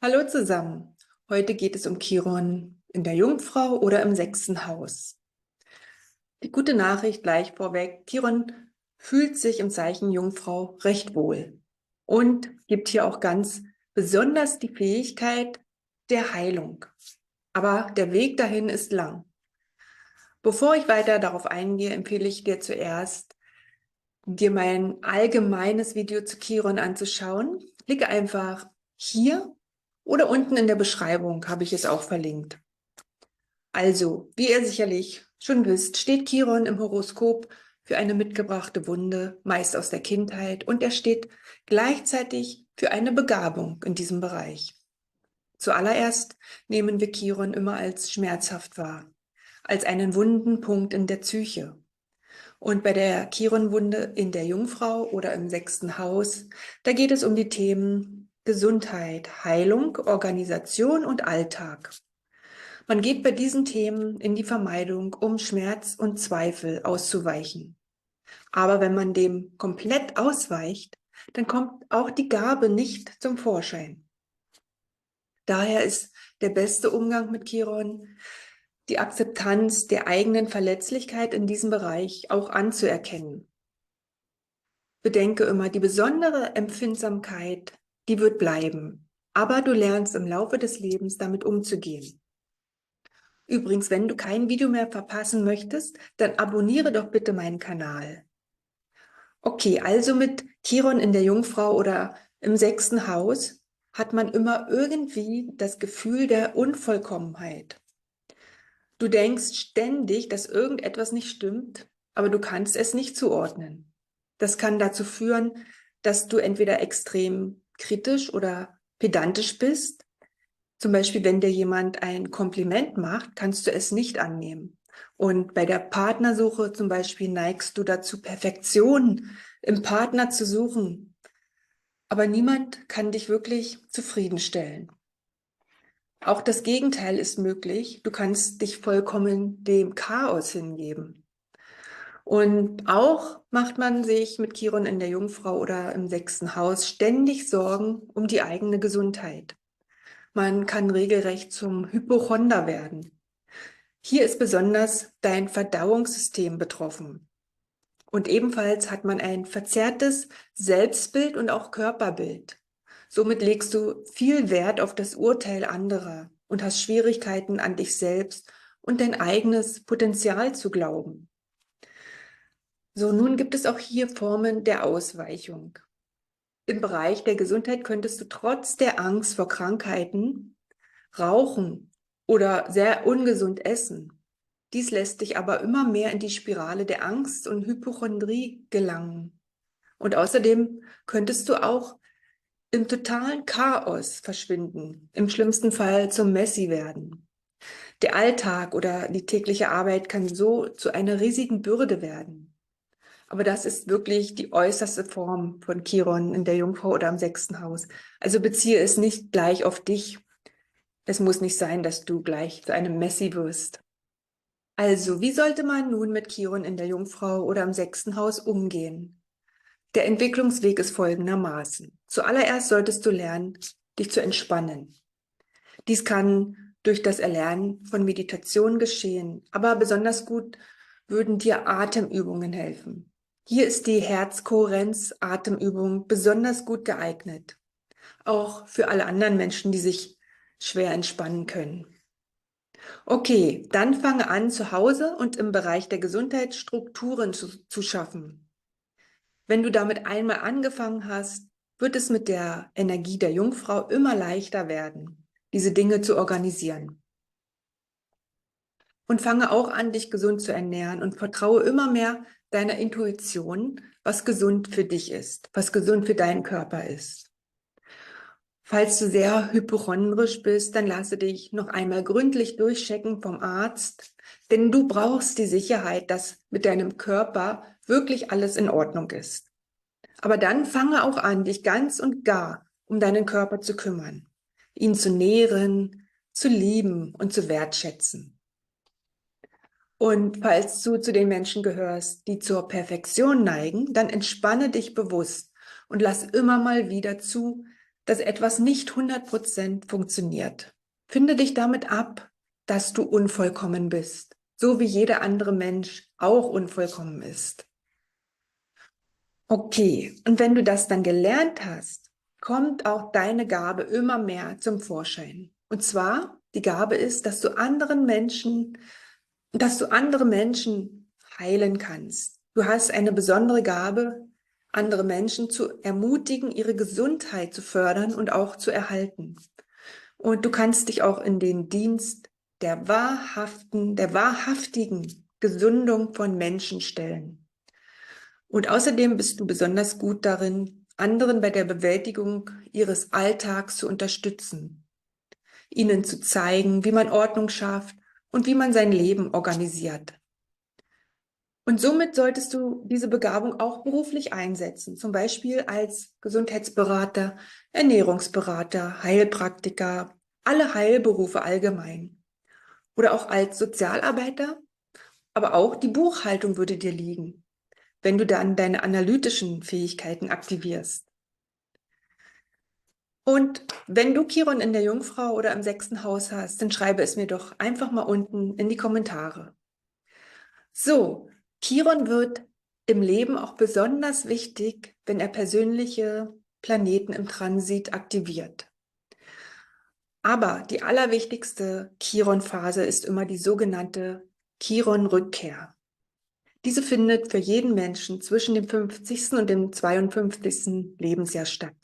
Hallo zusammen. Heute geht es um Chiron in der Jungfrau oder im sechsten Haus. Die gute Nachricht gleich vorweg: Chiron fühlt sich im Zeichen Jungfrau recht wohl und gibt hier auch ganz besonders die Fähigkeit der Heilung. Aber der Weg dahin ist lang. Bevor ich weiter darauf eingehe, empfehle ich dir zuerst, dir mein allgemeines Video zu Chiron anzuschauen. Klicke einfach hier oder unten in der Beschreibung, habe ich es auch verlinkt. Also, wie ihr sicherlich schon wisst, steht Chiron im Horoskop für eine mitgebrachte Wunde, meist aus der Kindheit, und er steht gleichzeitig für eine Begabung in diesem Bereich. Zuallererst nehmen wir Chiron immer als schmerzhaft wahr, als einen wunden Punkt in der Psyche. Und bei der Chiron-Wunde in der Jungfrau oder im sechsten Haus, da geht es um die Themen Gesundheit, Heilung, Organisation und Alltag. Man geht bei diesen Themen in die Vermeidung, um Schmerz und Zweifel auszuweichen. Aber wenn man dem komplett ausweicht, dann kommt auch die Gabe nicht zum Vorschein. Daher ist der beste Umgang mit Chiron die Akzeptanz der eigenen Verletzlichkeit in diesem Bereich auch anzuerkennen. Bedenke immer, die besondere Empfindsamkeit, die wird bleiben. Aber du lernst im Laufe des Lebens damit umzugehen. Übrigens, wenn du kein Video mehr verpassen möchtest, dann abonniere doch bitte meinen Kanal. Okay, also mit Chiron in der Jungfrau oder im sechsten Haus hat man immer irgendwie das Gefühl der Unvollkommenheit. Du denkst ständig, dass irgendetwas nicht stimmt, aber du kannst es nicht zuordnen. Das kann dazu führen, dass du entweder extrem kritisch oder pedantisch bist. Zum Beispiel, wenn dir jemand ein Kompliment macht, kannst du es nicht annehmen. Und bei der Partnersuche zum Beispiel neigst du dazu, Perfektion im Partner zu suchen. Aber niemand kann dich wirklich zufriedenstellen. Auch das Gegenteil ist möglich. Du kannst dich vollkommen dem Chaos hingeben. Und auch macht man sich mit Chiron in der Jungfrau oder im sechsten Haus ständig Sorgen um die eigene Gesundheit. Man kann regelrecht zum Hypochonder werden. Hier ist besonders dein Verdauungssystem betroffen. Und ebenfalls hat man ein verzerrtes Selbstbild und auch Körperbild. Somit legst du viel Wert auf das Urteil anderer und hast Schwierigkeiten, an dich selbst und dein eigenes Potenzial zu glauben. So, nun gibt es auch hier Formen der Ausweichung. Im Bereich der Gesundheit könntest du trotz der Angst vor Krankheiten rauchen oder sehr ungesund essen. Dies lässt dich aber immer mehr in die Spirale der Angst und Hypochondrie gelangen. Und außerdem könntest du auch im totalen Chaos verschwinden, im schlimmsten Fall zum Messi werden. Der Alltag oder die tägliche Arbeit kann so zu einer riesigen Bürde werden. Aber das ist wirklich die äußerste Form von Chiron in der Jungfrau oder im sechsten Haus. Also beziehe es nicht gleich auf dich. Es muss nicht sein, dass du gleich zu einem Messi wirst. Also, wie sollte man nun mit Chiron in der Jungfrau oder im sechsten Haus umgehen? Der Entwicklungsweg ist folgendermaßen. Zuallererst solltest du lernen, dich zu entspannen. Dies kann durch das Erlernen von Meditation geschehen, aber besonders gut würden dir Atemübungen helfen. Hier ist die Herzkohärenz-Atemübung besonders gut geeignet, auch für alle anderen Menschen, die sich schwer entspannen können. Okay, dann fange an, zu Hause und im Bereich der Gesundheit Strukturen zu schaffen. Wenn du damit einmal angefangen hast, wird es mit der Energie der Jungfrau immer leichter werden, diese Dinge zu organisieren. Und fange auch an, dich gesund zu ernähren und vertraue immer mehr deiner Intuition, was gesund für dich ist, was gesund für deinen Körper ist. Falls du sehr hypochondrisch bist, dann lasse dich noch einmal gründlich durchchecken vom Arzt, denn du brauchst die Sicherheit, dass mit deinem Körper wirklich alles in Ordnung ist. Aber dann fange auch an, dich ganz und gar um deinen Körper zu kümmern, ihn zu nähren, zu lieben und zu wertschätzen. Und falls du zu den Menschen gehörst, die zur Perfektion neigen, dann entspanne dich bewusst und lass immer mal wieder zu, dass etwas nicht 100% funktioniert. Finde dich damit ab, dass du unvollkommen bist, so wie jeder andere Mensch auch unvollkommen ist. Okay, und wenn du das dann gelernt hast, kommt auch deine Gabe immer mehr zum Vorschein. Und zwar, die Gabe ist, dass du andere Menschen heilen kannst. Du hast eine besondere Gabe, andere Menschen zu ermutigen, ihre Gesundheit zu fördern und auch zu erhalten. Und du kannst dich auch in den Dienst der wahrhaftigen Gesundung von Menschen stellen. Und außerdem bist du besonders gut darin, anderen bei der Bewältigung ihres Alltags zu unterstützen, ihnen zu zeigen, wie man Ordnung schafft und wie man sein Leben organisiert. Und somit solltest du diese Begabung auch beruflich einsetzen, zum Beispiel als Gesundheitsberater, Ernährungsberater, Heilpraktiker, alle Heilberufe allgemein. Oder auch als Sozialarbeiter, aber auch die Buchhaltung würde dir liegen, wenn du dann deine analytischen Fähigkeiten aktivierst. Und wenn du Chiron in der Jungfrau oder im 6. Haus hast, dann schreibe es mir doch einfach mal unten in die Kommentare. So, Chiron wird im Leben auch besonders wichtig, wenn er persönliche Planeten im Transit aktiviert. Aber die allerwichtigste Chiron-Phase ist immer die sogenannte Chiron-Rückkehr. Diese findet für jeden Menschen zwischen dem 50. und dem 52. Lebensjahr statt.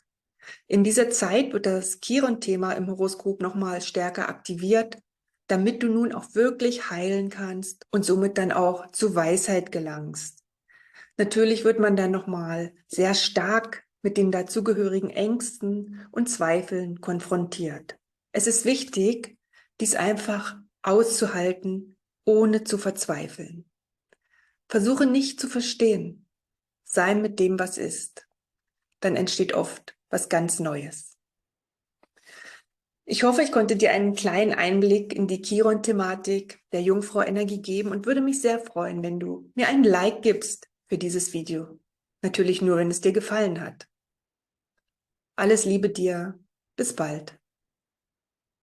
In dieser Zeit wird das Chiron-Thema im Horoskop nochmal stärker aktiviert, damit du nun auch wirklich heilen kannst und somit dann auch zu Weisheit gelangst. Natürlich wird man dann nochmal sehr stark mit den dazugehörigen Ängsten und Zweifeln konfrontiert. Es ist wichtig, dies einfach auszuhalten, ohne zu verzweifeln. Versuche nicht zu verstehen, sei mit dem, was ist. Dann entsteht oft was ganz Neues. Ich hoffe, ich konnte dir einen kleinen Einblick in die Chiron-Thematik der Jungfrau-Energie geben und würde mich sehr freuen, wenn du mir einen Like gibst für dieses Video. Natürlich nur, wenn es dir gefallen hat. Alles Liebe dir. Bis bald.